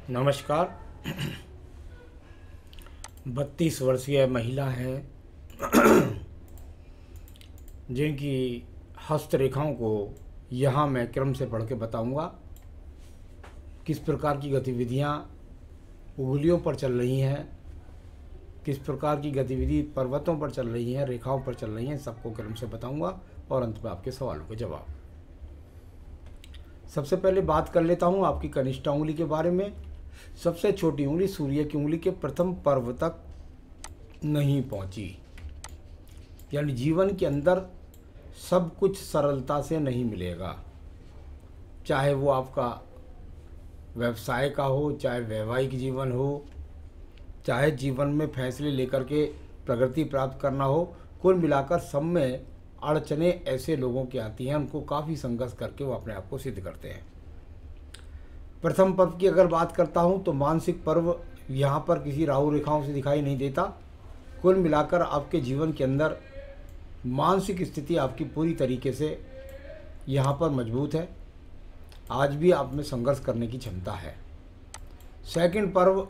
नमस्कार। 32 वर्षीय महिला हैं जिनकी हस्तरेखाओं को यहाँ मैं क्रम से पढ़ के बताऊँगा। किस प्रकार की गतिविधियाँ उंगलियों पर चल रही हैं, किस प्रकार की गतिविधि पर्वतों पर चल रही हैं, रेखाओं पर चल रही हैं, सबको क्रम से बताऊँगा और अंत में आपके सवालों के जवाब। सबसे पहले बात कर लेता हूँ आपकी कनिष्ठ उंगली के बारे में। सबसे छोटी उंगली सूर्य की उंगली के प्रथम पर्व तक नहीं पहुंची, यानी जीवन के अंदर सब कुछ सरलता से नहीं मिलेगा। चाहे वो आपका व्यवसाय का हो, चाहे वैवाहिक जीवन हो, चाहे जीवन में फैसले लेकर के प्रगति प्राप्त करना हो, कुल मिलाकर सब में अड़चने ऐसे लोगों की आती हैं, उनको काफ़ी संघर्ष करके वो अपने आप को सिद्ध करते हैं। प्रथम पर्व की अगर बात करता हूं तो मानसिक पर्व यहाँ पर किसी राहु रेखाओं से दिखाई नहीं देता। कुल मिलाकर आपके जीवन के अंदर मानसिक स्थिति आपकी पूरी तरीके से यहाँ पर मजबूत है। आज भी आप में संघर्ष करने की क्षमता है। सेकंड पर्व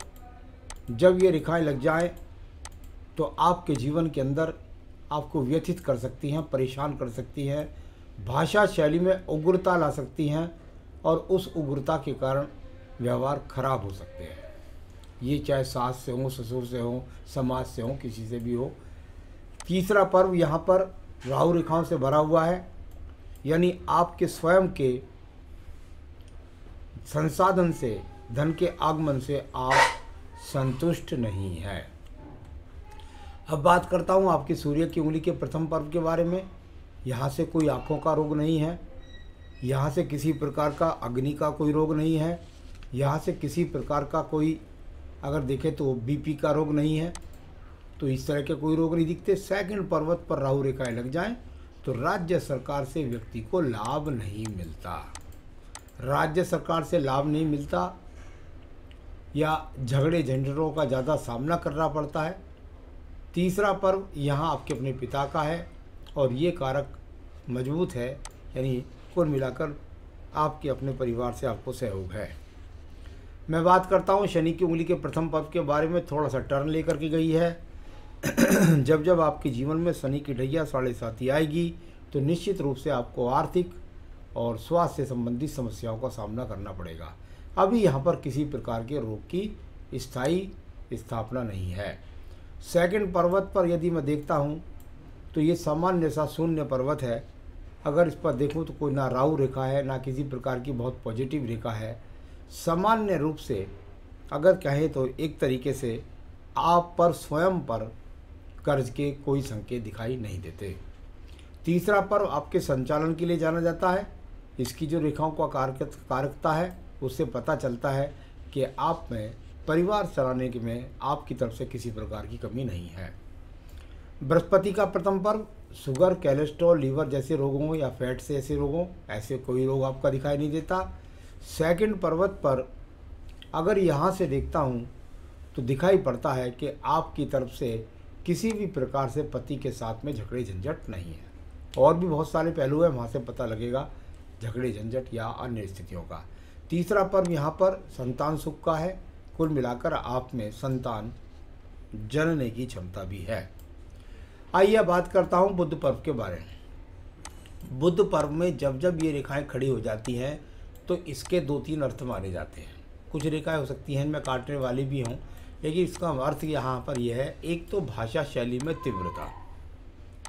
जब ये रेखाएं लग जाएं तो आपके जीवन के अंदर आपको व्यथित कर सकती हैं, परेशान कर सकती हैं, भाषा शैली में उग्रता ला सकती हैं और उस उग्रता के कारण व्यवहार खराब हो सकते हैं। ये चाहे सास से हो, ससुर से हो, समाज से हो, किसी से भी हो। तीसरा पर्व यहाँ पर राहु रेखाओं से भरा हुआ है, यानी आपके स्वयं के संसाधन से, धन के आगमन से आप संतुष्ट नहीं हैं। अब बात करता हूँ आपकी सूर्य की उंगली के प्रथम पर्व के बारे में। यहाँ से कोई आँखों का रोग नहीं है, यहाँ से किसी प्रकार का अग्नि का कोई रोग नहीं है, यहाँ से किसी प्रकार का कोई अगर देखें तो बीपी का रोग नहीं है, तो इस तरह के कोई रोग नहीं दिखते। सेकंड पर्वत पर राहु रेखाएं लग जाएं तो राज्य सरकार से व्यक्ति को लाभ नहीं मिलता, राज्य सरकार से लाभ नहीं मिलता या झगड़े झंझटों का ज़्यादा सामना करना पड़ता है। तीसरा पर्व यहाँ आपके अपने पिता का है और ये कारक मजबूत है, यानी कुल मिलाकर आपके अपने परिवार से आपको सहयोग है। मैं बात करता हूँ शनि की उंगली के प्रथम पर्व के बारे में। थोड़ा सा टर्न लेकर के गई है। जब जब आपके जीवन में शनि की ढैया 7.5 आएगी तो निश्चित रूप से आपको आर्थिक और स्वास्थ्य से संबंधित समस्याओं का सामना करना पड़ेगा। अभी यहाँ पर किसी प्रकार के रोग की स्थायी स्थापना नहीं है। सेकंड पर्वत पर यदि मैं देखता हूँ तो ये सामान्य सा शून्य पर्वत है। अगर इस पर देखूँ तो कोई ना राहु रेखा है, ना किसी प्रकार की बहुत पॉजिटिव रेखा है। सामान्य रूप से अगर कहें तो एक तरीके से आप पर स्वयं पर कर्ज के कोई संकेत दिखाई नहीं देते। तीसरा पर्व आपके संचालन के लिए जाना जाता है। इसकी जो रेखाओं का कारकता है उससे पता चलता है कि आप में परिवार चलाने के में आपकी तरफ से किसी प्रकार की कमी नहीं है। बृहस्पति का प्रथम पर्व शुगर, कोलेस्ट्रॉल, लीवर जैसे रोगों या फैट से ऐसे रोगों, ऐसे कोई रोग आपका दिखाई नहीं देता। सेकंड पर्वत पर अगर यहाँ से देखता हूँ तो दिखाई पड़ता है कि आपकी तरफ से किसी भी प्रकार से पति के साथ में झगड़े झंझट नहीं है। और भी बहुत सारे पहलू हैं, वहाँ से पता लगेगा झगड़े झंझट या अन्य स्थितियों का। तीसरा पर्व यहाँ पर संतान सुख का है। कुल मिलाकर आप में संतान जनने की क्षमता भी है। आइए बात करता हूँ बुध पर्व के बारे में। बुध पर्व में जब जब ये रेखाएं खड़ी हो जाती हैं तो इसके 2-3 अर्थ माने जाते हैं। कुछ रेखाएं हो सकती हैं इनमें काटने वाली भी हों, लेकिन इसका अर्थ यहाँ पर यह है, एक तो भाषा शैली में तीव्रता,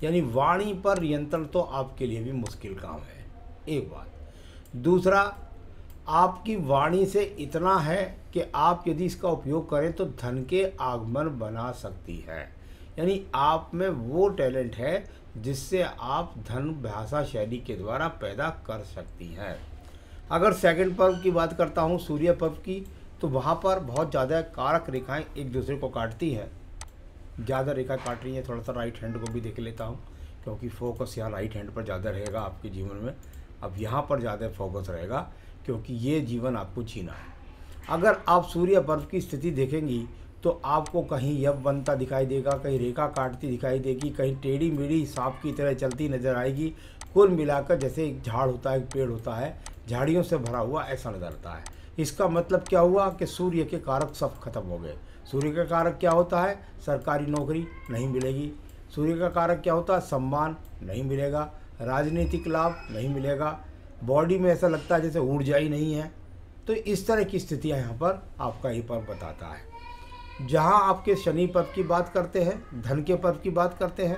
यानी वाणी पर नियंत्रण तो आपके लिए भी मुश्किल काम है, एक बात। दूसरा, आपकी वाणी से इतना है कि आप यदि इसका उपयोग करें तो धन के आगमन बना सकती है, यानी आप में वो टैलेंट है जिससे आप धन भाषा शैली के द्वारा पैदा कर सकती हैं। अगर सेकंड पर्व की बात करता हूँ सूर्य पर्व की, तो वहाँ पर बहुत ज़्यादा कारक रेखाएं एक दूसरे को काटती हैं। ज़्यादा रेखा काट रही हैं। थोड़ा सा राइट हैंड को भी देख लेता हूँ क्योंकि फोकस यहाँ राइट हैंड पर ज़्यादा रहेगा आपके जीवन में। अब यहाँ पर ज़्यादा फोकस रहेगा क्योंकि ये जीवन आपको जीना है। अगर आप सूर्य पर्व की स्थिति देखेंगी तो आपको कहीं यवनता दिखाई देगा, कहीं रेखा काटती दिखाई देगी, कहीं टेढ़ी मेढ़ी सांप की तरह चलती नजर आएगी। कुल मिलाकर जैसे एक झाड़ होता है, एक पेड़ होता है, झाड़ियों से भरा हुआ ऐसा नजर आता है। इसका मतलब क्या हुआ कि सूर्य के कारक सब खत्म हो गए। सूर्य का कारक क्या होता है? सरकारी नौकरी नहीं मिलेगी। सूर्य का कारक क्या होता है? सम्मान नहीं मिलेगा, राजनीतिक लाभ नहीं मिलेगा, बॉडी में ऐसा लगता है जैसे ऊर्जा ही नहीं है। तो इस तरह की स्थितियां यहाँ पर आपका ये पर्व बताता है। जहाँ आपके शनि पर्व की बात करते हैं, धन के पर्व की बात करते हैं,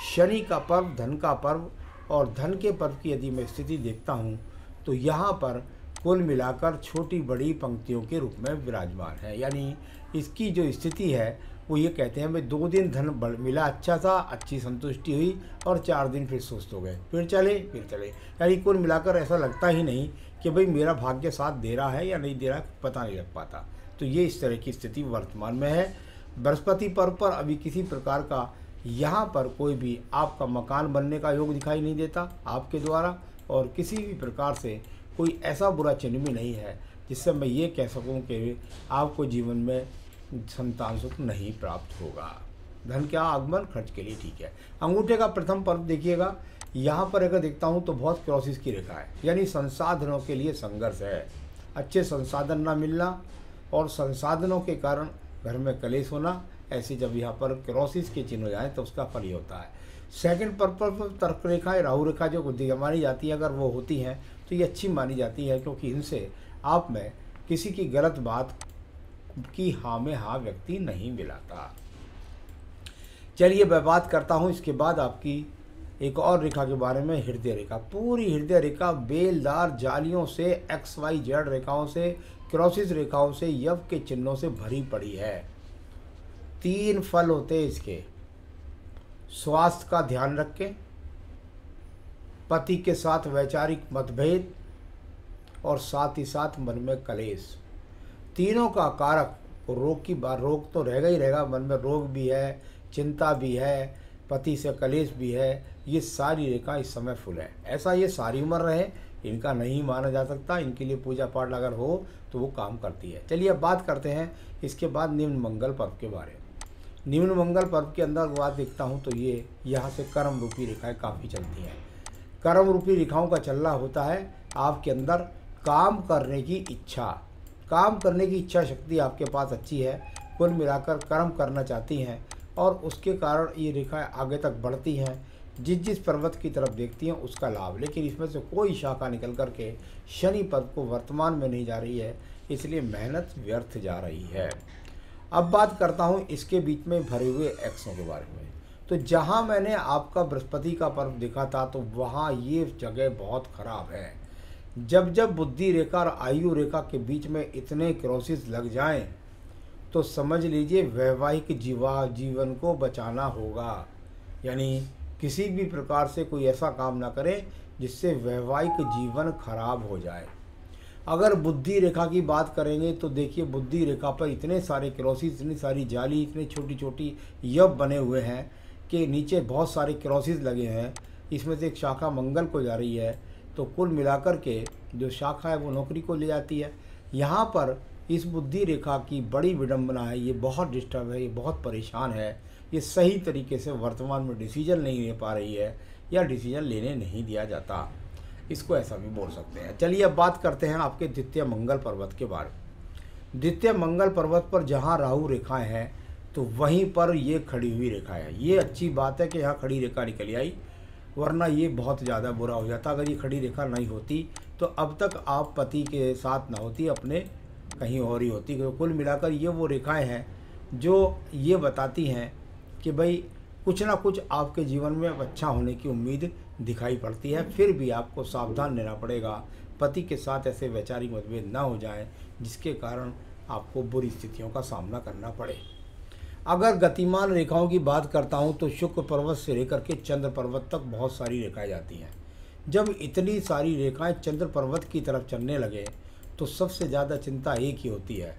शनि का पर्व, धन का पर्व और धन के पर्व की यदि मैं स्थिति देखता हूँ तो यहाँ पर कुल मिलाकर छोटी बड़ी पंक्तियों के रूप में विराजमान है। यानी इसकी जो स्थिति है वो ये कहते हैं भाई 2 दिन धन मिला, अच्छा था, अच्छी संतुष्टि हुई, और 4 दिन फिर सुस्त हो गए, फिर चले। यानी कुल मिलाकर ऐसा लगता ही नहीं कि भाई मेरा भाग्य साथ दे रहा है या नहीं दे रहा, पता नहीं लग पाता। तो ये इस तरह की स्थिति वर्तमान में है। बृहस्पति पर्व पर अभी किसी प्रकार का यहाँ पर कोई भी आपका मकान बनने का योग दिखाई नहीं देता आपके द्वारा, और किसी भी प्रकार से कोई ऐसा बुरा चिन्ह भी नहीं है जिससे मैं ये कह सकूं कि आपको जीवन में संतान सुख नहीं प्राप्त होगा। धन का आगमन खर्च के लिए ठीक है। अंगूठे का प्रथम पर्व देखिएगा, यहाँ पर अगर देखता हूँ तो बहुत क्रॉसिस की रेखा है, यानी संसाधनों के लिए संघर्ष है। अच्छे संसाधन ना मिलना और संसाधनों के कारण घर में कलेश होना, ऐसे जब यहाँ पर क्रॉसिस के चिन्ह हो जाए तो उसका फल ही होता है। सेकंड पर्व पर तर्क रेखाएं, राहु रेखा जो मानी जाती है, अगर वो होती हैं तो ये अच्छी मानी जाती है, क्योंकि इनसे आप में किसी की गलत बात की हाँ में हाँ व्यक्ति नहीं मिलाता। चलिए मैं बात करता हूँ इसके बाद आपकी एक और रेखा के बारे में, हृदय रेखा। पूरी हृदय रेखा बेलदार जालियों से, XYZ रेखाओं से, क्रॉसिस रेखाओं से, यव के चिन्हों से भरी पड़ी है। 3 फल होते हैं इसके। स्वास्थ्य का ध्यान रखें, पति के साथ वैचारिक मतभेद, और साथ ही साथ मन में कलेश। तीनों का कारक रोग की बात, रोग तो रहेगा ही रहेगा, मन में रोग भी है, चिंता भी है, पति से कलेश भी है। ये सारी रेखा इस समय फुल है। ऐसा ये सारी उम्र रहे इनका नहीं माना जा सकता, इनके लिए पूजा पाठ अगर हो तो वो काम करती है। चलिए अब बात करते हैं इसके बाद निम्न मंगल पर्व के बारे में। निम्न मंगल पर्व के अंदर बात देखता हूँ तो ये यहाँ से कर्म रूपी रेखाएं काफ़ी चलती हैं। कर्म रूपी रेखाओं का चलना होता है आपके अंदर काम करने की इच्छा, काम करने की इच्छा शक्ति आपके पास अच्छी है, कुल मिलाकर कर्म करना चाहती हैं, और उसके कारण ये रेखाएं आगे तक बढ़ती हैं। जिस पर्वत की तरफ देखती हैं उसका लाभ, लेकिन इसमें से कोई शाखा निकल कर के शनि पर्व को वर्तमान में नहीं जा रही है, इसलिए मेहनत व्यर्थ जा रही है। अब बात करता हूँ इसके बीच में भरे हुए एक्सों के बारे में। तो जहाँ मैंने आपका बृहस्पति का पर्व देखा था तो वहाँ ये जगह बहुत ख़राब है। जब जब बुद्धि रेखा और आयु रेखा के बीच में इतने क्रॉसिस लग जाएं तो समझ लीजिए वैवाहिक जीवन को बचाना होगा। यानी किसी भी प्रकार से कोई ऐसा काम ना करें जिससे वैवाहिक जीवन खराब हो जाए। अगर बुद्धि रेखा की बात करेंगे तो देखिए बुद्धि रेखा पर इतने सारे क्रॉसिस, इतनी सारी जाली, इतनी छोटी छोटी यव बने हुए हैं कि नीचे बहुत सारे क्रॉसिस लगे हैं। इसमें से एक शाखा मंगल को जा रही है, तो कुल मिलाकर के जो शाखा है वो नौकरी को ले जाती है। यहाँ पर इस बुद्धि रेखा की बड़ी विडंबना है, ये बहुत डिस्टर्ब है, ये बहुत परेशान है, ये सही तरीके से वर्तमान में डिसीजन नहीं ले पा रही है या डिसीजन लेने नहीं दिया जाता, इसको ऐसा भी बोल सकते हैं। चलिए अब बात करते हैं आपके द्वितीय मंगल पर्वत के बारे में। द्वितीय मंगल पर्वत पर जहाँ राहु रेखाएं हैं तो वहीं पर ये खड़ी हुई रेखा है। ये अच्छी बात है कि यहाँ खड़ी रेखा निकल आई, वरना ये बहुत ज़्यादा बुरा हो जाता। अगर ये खड़ी रेखा नहीं होती तो अब तक आप पति के साथ ना होती, अपने कहीं और ही होती। कुल मिलाकर ये वो रेखाएं हैं जो ये बताती हैं कि भाई कुछ ना कुछ आपके जीवन में अच्छा होने की उम्मीद दिखाई पड़ती है। फिर भी आपको सावधान रहना पड़ेगा, पति के साथ ऐसे वैचारिक मतभेद ना हो जाए जिसके कारण आपको बुरी स्थितियों का सामना करना पड़े। अगर गतिमान रेखाओं की बात करता हूँ तो शुक्र पर्वत से लेकर के चंद्र पर्वत तक बहुत सारी रेखाएं जाती हैं। जब इतनी सारी रेखाएं चंद्र पर्वत की तरफ चलने लगे तो सबसे ज़्यादा चिंता एक ही होती है,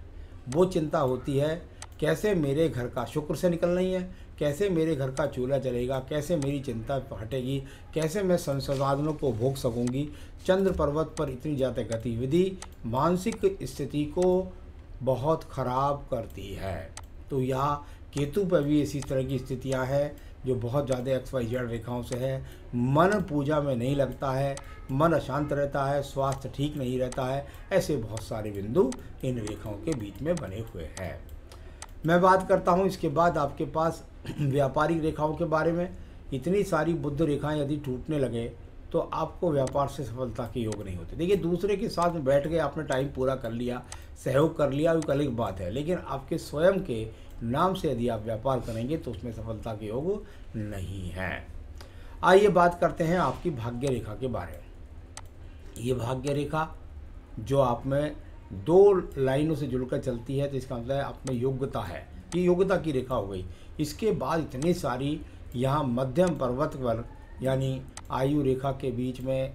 वो चिंता होती है कैसे मेरे घर का, शुक्र से निकल रही है, कैसे मेरे घर का चूल्हा चलेगा, कैसे मेरी चिंता हटेगी, कैसे मैं संसाधनों को भोग सकूंगी। चंद्र पर्वत पर इतनी ज़्यादा गतिविधि मानसिक स्थिति को बहुत खराब करती है। तो यहाँ केतु पर भी इसी तरह की स्थितियाँ हैं जो बहुत ज़्यादा XYZ रेखाओं से है, मन पूजा में नहीं लगता है, मन अशांत रहता है, स्वास्थ्य ठीक नहीं रहता है, ऐसे बहुत सारे बिंदु इन रेखाओं के बीच में बने हुए हैं। मैं बात करता हूँ इसके बाद आपके पास व्यापारिक रेखाओं के बारे में। इतनी सारी बुद्ध रेखाएं यदि टूटने लगे तो आपको व्यापार से सफलता के योग नहीं होते। देखिए, दूसरे के साथ में बैठ के आपने टाइम पूरा कर लिया, सहयोग कर लिया, वो अलग बात है, लेकिन आपके स्वयं के नाम से यदि आप व्यापार करेंगे तो उसमें सफलता के योग नहीं है। आइए बात करते हैं आपकी भाग्य रेखा के बारे में। ये भाग्य रेखा जो आप में 2 लाइनों से जुड़कर चलती है, तो इसका मतलब है आप में योग्यता है, ये योग्यता की रेखा हो गई। इसके बाद इतनी सारी यहाँ मध्यम पर्वत पर यानी आयु रेखा के बीच में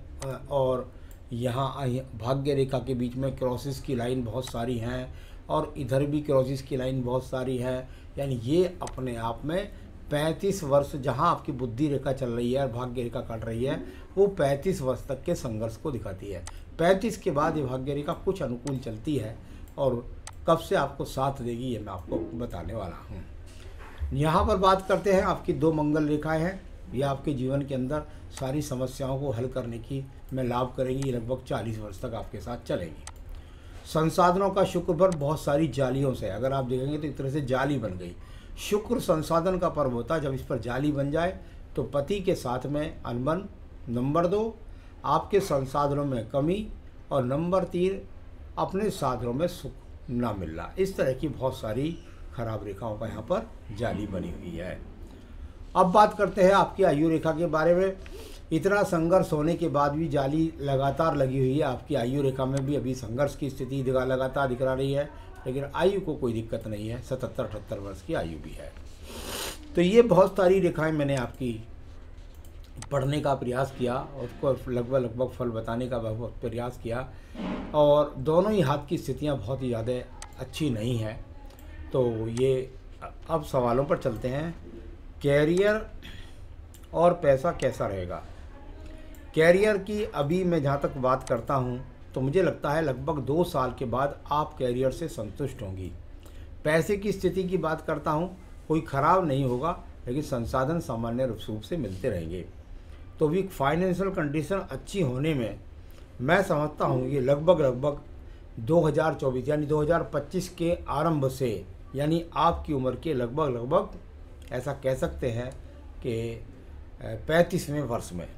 और यहाँ भाग्य रेखा के बीच में क्रॉसिस की लाइन बहुत सारी हैं, और इधर भी क्रॉसिस की लाइन बहुत सारी है। यानी ये अपने आप में 35 वर्ष जहाँ आपकी बुद्धि रेखा चल रही है और भाग्य रेखा काट रही है, वो 35 वर्ष तक के संघर्ष को दिखाती है। 35 के बाद ये भाग्य रेखा कुछ अनुकूल चलती है, और कब से आपको साथ देगी ये मैं आपको बताने वाला हूँ। यहाँ पर बात करते हैं, आपकी 2 मंगल रेखाएं हैं। ये आपके जीवन के अंदर सारी समस्याओं को हल करने की में लाभ करेंगी। लगभग 40 वर्ष तक आपके साथ चलेंगी। संसाधनों का शुक्र पर बहुत सारी जालियों से, अगर आप देखेंगे तो एक तरह से जाली बन गई। शुक्र संसाधन का पर्व होता है, जब इस पर जाली बन जाए तो पति के साथ में अनबन। नंबर 2, आपके संसाधनों में कमी, और नंबर 3, अपने साधनों में सुख ना मिलना। इस तरह की बहुत सारी खराब रेखाओं का यहाँ पर जाली बनी हुई है। अब बात करते हैं आपकी आयु रेखा के बारे में। इतना संघर्ष होने के बाद भी जाली लगातार लगी हुई है। आपकी आयु रेखा में भी अभी संघर्ष की स्थिति लगातार दिख रही है, लेकिन आयु को कोई दिक्कत नहीं है। 77-78 वर्ष की आयु भी है। तो ये बहुत सारी रेखाएं मैंने आपकी पढ़ने का प्रयास किया और उसको लगभग फल बताने का बहुत प्रयास किया, और दोनों ही हाथ की स्थितियाँ बहुत ही ज़्यादा अच्छी नहीं है। तो ये अब सवालों पर चलते हैं। कैरियर और पैसा कैसा रहेगा? कैरियर की अभी मैं जहाँ तक बात करता हूँ तो मुझे लगता है लगभग 2 साल के बाद आप कैरियर से संतुष्ट होंगी। पैसे की स्थिति की बात करता हूँ, कोई ख़राब नहीं होगा, लेकिन संसाधन सामान्य रूप से मिलते रहेंगे। तो भी फाइनेंशियल कंडीशन अच्छी होने में मैं समझता हूँ ये लगभग 2024 यानी 2025 के आरंभ से, यानी आपकी उम्र के लगभग ऐसा कह सकते हैं कि 35वें वर्ष में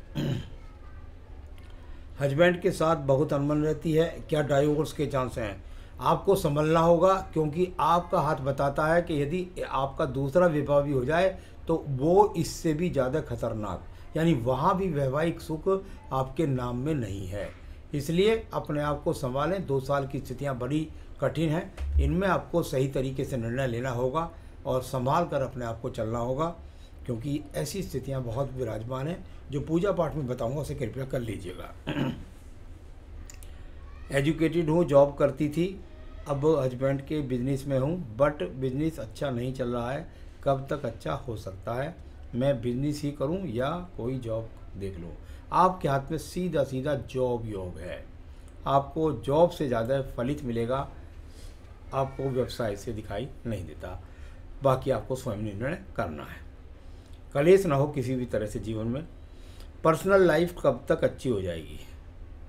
हस्बैंड के साथ बहुत अनबन रहती है। क्या डाइवोर्स के चांस हैं? आपको संभलना होगा, क्योंकि आपका हाथ बताता है कि यदि आपका दूसरा विवाह भी हो जाए तो वो इससे भी ज़्यादा खतरनाक, यानी वहाँ भी वैवाहिक सुख आपके नाम में नहीं है। इसलिए अपने आप को संभालें। 2 साल की स्थितियाँ बड़ी कठिन हैं, इनमें आपको सही तरीके से निर्णय लेना होगा और संभाल कर अपने आप को चलना होगा, क्योंकि ऐसी स्थितियां बहुत विराजमान हैं। जो पूजा पाठ में बताऊंगा उसे कृपया कर लीजिएगा। एजुकेटेड हूँ, जॉब करती थी, अब हस्बैंड के बिजनेस में हूँ, बट बिजनेस अच्छा नहीं चल रहा है। कब तक अच्छा हो सकता है? मैं बिजनेस ही करूँ या कोई जॉब देख लूँ? आपके हाथ में सीधा जॉब योग है। आपको जॉब से ज़्यादा फलित मिलेगा, आपको व्यवसाय से दिखाई नहीं देता। बाकी आपको स्वयं निर्णय करना है। कलेश ना हो किसी भी तरह से जीवन में। पर्सनल लाइफ कब तक अच्छी हो जाएगी?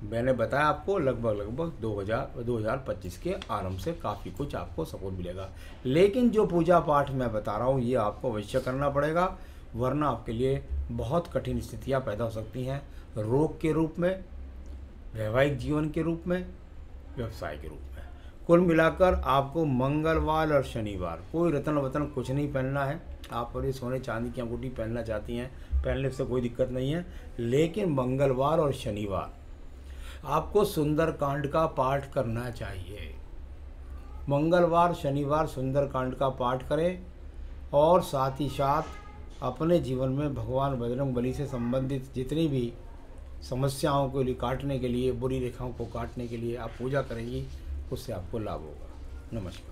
मैंने बताया आपको लगभग 2025 के आरंभ से काफ़ी कुछ आपको सपोर्ट मिलेगा। लेकिन जो पूजा पाठ मैं बता रहा हूँ ये आपको अवश्य करना पड़ेगा, वरना आपके लिए बहुत कठिन स्थितियाँ पैदा हो सकती हैं, रोग के रूप में, वैवाहिक जीवन के रूप में, व्यवसाय के रूप में। कुल मिलाकर आपको मंगलवार और शनिवार कोई रत्न वतन कुछ नहीं पहनना है। आप और सोने चांदी की अंगूठी पहनना चाहती हैं, पहनने से कोई दिक्कत नहीं है, लेकिन मंगलवार और शनिवार आपको सुंदरकांड का पाठ करना चाहिए। मंगलवार शनिवार सुंदरकांड का पाठ करें, और साथ ही साथ अपने जीवन में भगवान बजरंगबली से संबंधित जितनी भी समस्याओं को काटने के लिए, बुरी रेखाओं को काटने के लिए आप पूजा करेंगी, उससे आपको लाभ होगा। नमस्कार।